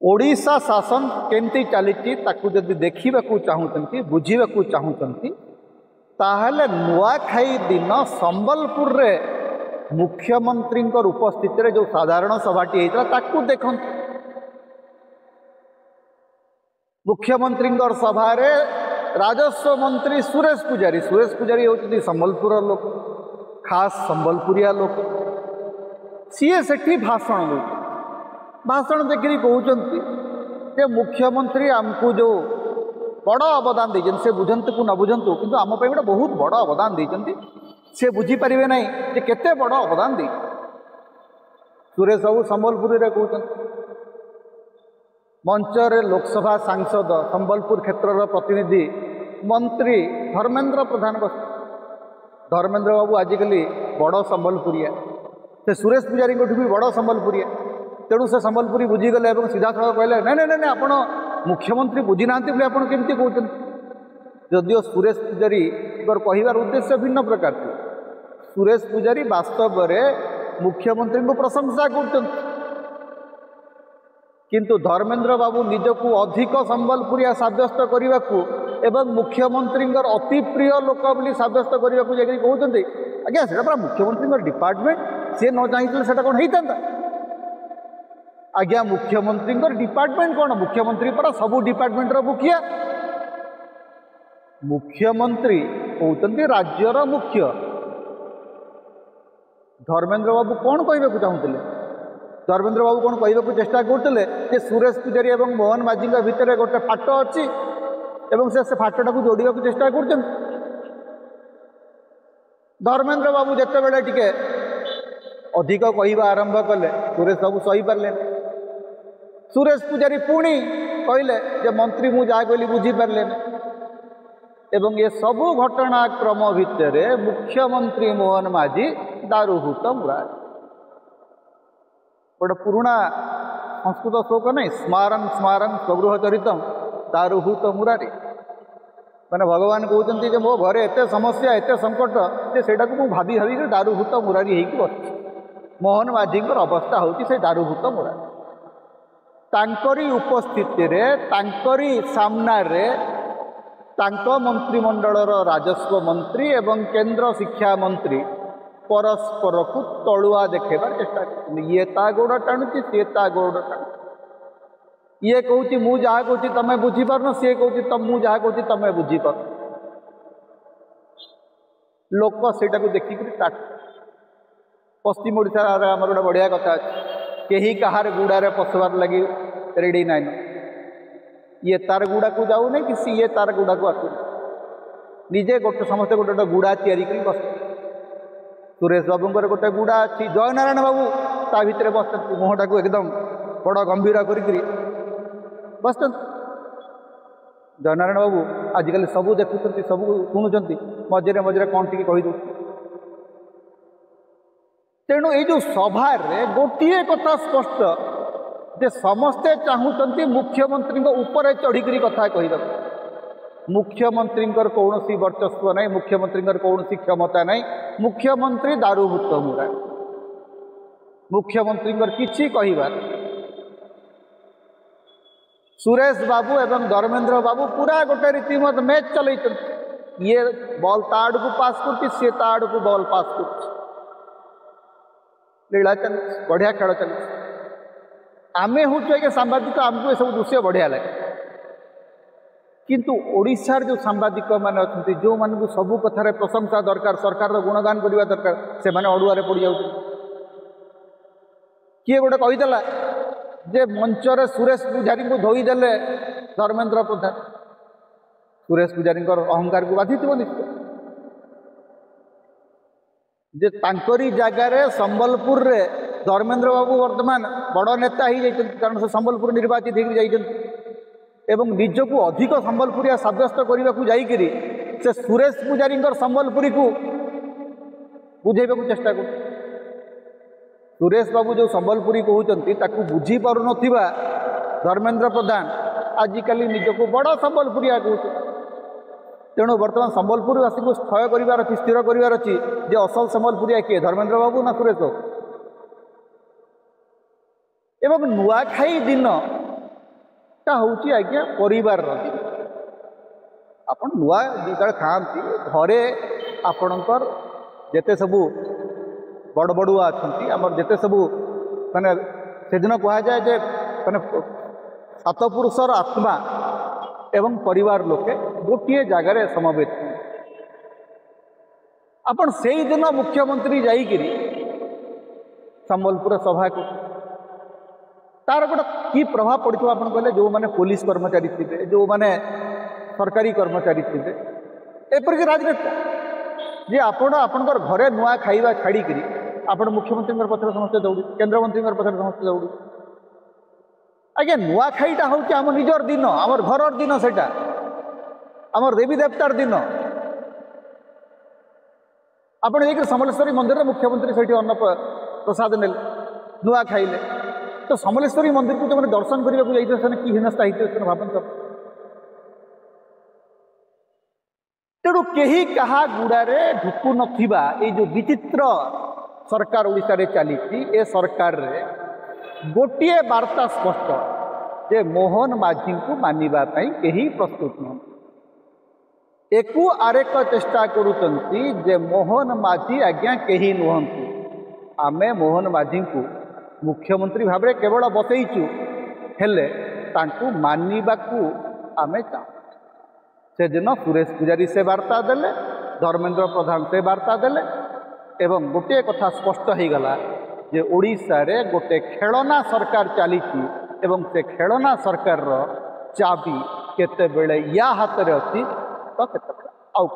ओडिशा शासन केमती चली जदि देखा चाहूँगी बुझा चाहूँगी ताहले नुआखाई दिन संबलपुर रे मुख्यमंत्री उपस्थित जो साधारण सभाटी होता देख मुख्यमंत्री सभा रे राजस्व मंत्री सुरेश पूजारी होती संबलपुर लोक खास संबलपुरिया लोक सीए सेठी भाषण देखिए कहते मुख्यमंत्री आमको जो बड़ अवदान देते से बुझंतु को न बुझंतु किंतु आम गोटे बहुत बड़ अवदान देते से बुझीपारे ना कि केते बड़ अवदान दे सुरेश बाबू संबलपुरी रे कहते मंचरे लोकसभा सांसद संबलपुर क्षेत्र प्रतिनिधि मंत्री धर्मेंद्र प्रधान धर्मेंद्र बाबू आजिकल बड़ संबलपुरिया से सुरेश पूजारी भी बड़ संबलपुरिया तेणु से संबलपुरी बुझीगले सीधा सड़क कहले ना ना ना आपण मुख्यमंत्री बुझी ना आप केमती कहते जदिओ सुरेश पूजारी कहबार उद्देश्य भिन्न प्रकार थे सुरेश पूजारी वास्तव में मुख्यमंत्री को प्रशंसा कर किंतु धर्मेंद्र बाबू निजको अधिक संबलपुरिया सब्यस्त करने को एवं मुख्यमंत्री अति प्रिय लोक बोली सब्यस्त करने को जाकर कहते आज्ञा से मुख्यमंत्री डिपार्टमेंट सी न चाहिए से कौन होता आज्ञा मुख्यमंत्री डिपार्टमेंट कौन मुख्यमंत्री पर सबू डिपार्टमेंट मुखिया मुख्यमंत्री कहते राज्यर मुख्य धर्मेंद्र बाबू कौन कहना चाहूँगे धर्मेंद्र बाबू कौन कहना चेष्टा करते सुरेश पूजारी और मोहन माझी भितर गोटे फाट अच्छी से फाटा को जोड़ा चेष्टा कर धर्मेंद्र बाबू जिते बड़े टिके अधिक कहवा आरंभ कले सुरेश बाबू सही पारे सुरेश पूजारी पुणी कहले मंत्री मु जहाँ कहली बुझीपारे एवं ये सबू घटनाक्रम भितर मुख्यमंत्री मोहन माझी दारूभूत मुरारी गोटे पुराणा संस्कृत श्लोक नहीं स्मारन स्मारन स्वगृह चरितम दारूभूत मुरारी मैंने भगवान कहते मो घरे एत समस्या एत संकट से भाभी भाविक दारूभूत मुरारी होगी बस मोहन माझी अवस्था होती दारूभूत मुरारी तांकरी उपस्थिति रे तांकरी सामना रे तांको मंत्रिमंडलर राजस्व मंत्री एवं केंद्र शिक्षा मंत्री परस्पर को तलुआ देखेबार चेष्टा कर ये ता गोड़ टाणुची सी ता गोड़ टाणु ये कहूँ मु जहाँ कहूँ तमें बुझीपार सी कहूँ मु जहाँ कहूँ तमें बुझीपार लोक सेटा को देखिक पश्चिम ओडिशा आम गोटे बढ़िया कथा कहीं कहार गुड़ारे पशुबार लगी रेडी नाइन ये तार गुड़ा को जाऊ नहीं कि सी ये तार गुड़ा को आसू निजे गोटे समस्ते गोटे गोटे गुड़ा तैयारी कर बस सुरेश बाबू गोटे गुड़ा अच्छी जयनारायण बाबू ता भितर बस मुहटा को एकदम बड़ गंभीर कर बस जयनारायण बाबू आजिकल सबू देखुं सबू शुणुंट मझे मझे कौन टी कहीदे तेणु ये जो सभा गोटे कथा स्पष्ट जे समस्ते चाहूँगी मुख्यमंत्री ऊपर चढ़िक कथा कह मुख्यमंत्री कौन वर्चस्व नहीं मुख्यमंत्री कौन क्षमता नहीं मुख्यमंत्री दारूभूत मुरा मुख्यमंत्री किसी कहबार सुरेश बाबू एवं धर्मेंद्र बाबू पूरा गोटे रीतिमत मैच चल ये बॉल ता आड़ को पास कर सी ता आड़ को बॉल पास कर लीला चल बढ़िया खेल चल आमे हूँ आगे सांबादिक आमको ये सब दृश्य बढ़िया लगे किंतु ओडिशार जो सांबादिक मैंने अच्छा जो मानू सबू कथार प्रशंसा दरकार सरकार गुणगान करने दरकार से मैंने अड़ुआरे पड़ जा किए गोटे कहीदेला जे मंचर सुरेश पूजारी को धोईदेले धर्मेंद्र प्रधान सुरेश पूजारी अहंकार को बाधि निश्चय जे तांकरी जगार संबलपुर रे धर्मेंद्र बाबू वर्तमान बड़ नेता ही जाइछन कारण से संबलपुर निर्वाचित होकर जाइछन एवं निजको अधिक संबलपुरिया सब्यस्त करने को जाइकरी से सुरेश पूजारी संबलपुरी को बुझेबा को चेष्टा कर सुरेश बाबू जो संबलपुरी कहते बुझी पार नथिबा धर्मेंद्र प्रधान आजिकल निजको बड़ संबलपुरिया कहते तेणु बर्तमान संबलपुरवासी को स्थय करार अच्छी स्थिर करार अच्छी जे असल संबलपुरिया किए धर्मेंद्र बाबू ना सुरेश बाबू एवं नुआखाई दिन हूँ आज्ञा परिवार दिन आपण नुआ जो खाती घरे आपणकर जिते सबू बड़ बड़ुआ अच्छा आम जिते सबू माने से दिन कह जाए जे माने सात पुरुषर आत्मा एवं परिवार लोके गोटे जगार समवेत आपण से दिन मुख्यमंत्री जाइकिरी संबलपुर सभा को तार गोटे कि प्रभाव पड़ो आप कहले जो मैंने पुलिस कर्मचारी थे जो मैंने सरकारी कर्मचारी थे एपरिक राजनेता जे आपणकर घरे नुआ खाइबा छाड़िकी आपण मुख्यमंत्री पछरे समस्ते दौड़ी केन्द्र मंत्री पछरे समस्ते दौड़ी आज्ञा नुआ खाईटा हूँ आम निजर दिन आम घर दिन से आम देवी देवतार दिन आपण एक समलेश्वरी मंदिर मुख्यमंत्री से अन्न प्रसाद ने नुआ खाइले तो समलेश्वरी मंदिर को जो मैंने दर्शन करने को जाइए कि हीनस्ता होती भावत तेणु कहीं क्या गुड़ारे ढुकु नथिबा ये जो विचित्र सरकार ओडिशा रे चली ए सरकार रे गोटे वार्ता स्पष्ट जे मोहन माझी को मानिबा पई कहीं प्रस्तुत न एकु आरेक चेष्टा करुचंती जे मोहन माझी आज्ञा कहीं नुहंतु आमे मोहन माझी को मुख्यमंत्री भाव में केवल बसईचु हेले तांकु मानिबाकू आमे चाहूँ से दिन सुरेश पुजारी से वार्ता देले धर्मेंद्र प्रधान से वार्ता देले एवं गोटे कथा स्पष्ट हो गला जे ओडिशा रे गोटे खेलना सरकार चली एवं से खेलना सरकार चाबी केते बेले या हाथ रे अछि तो केते आउ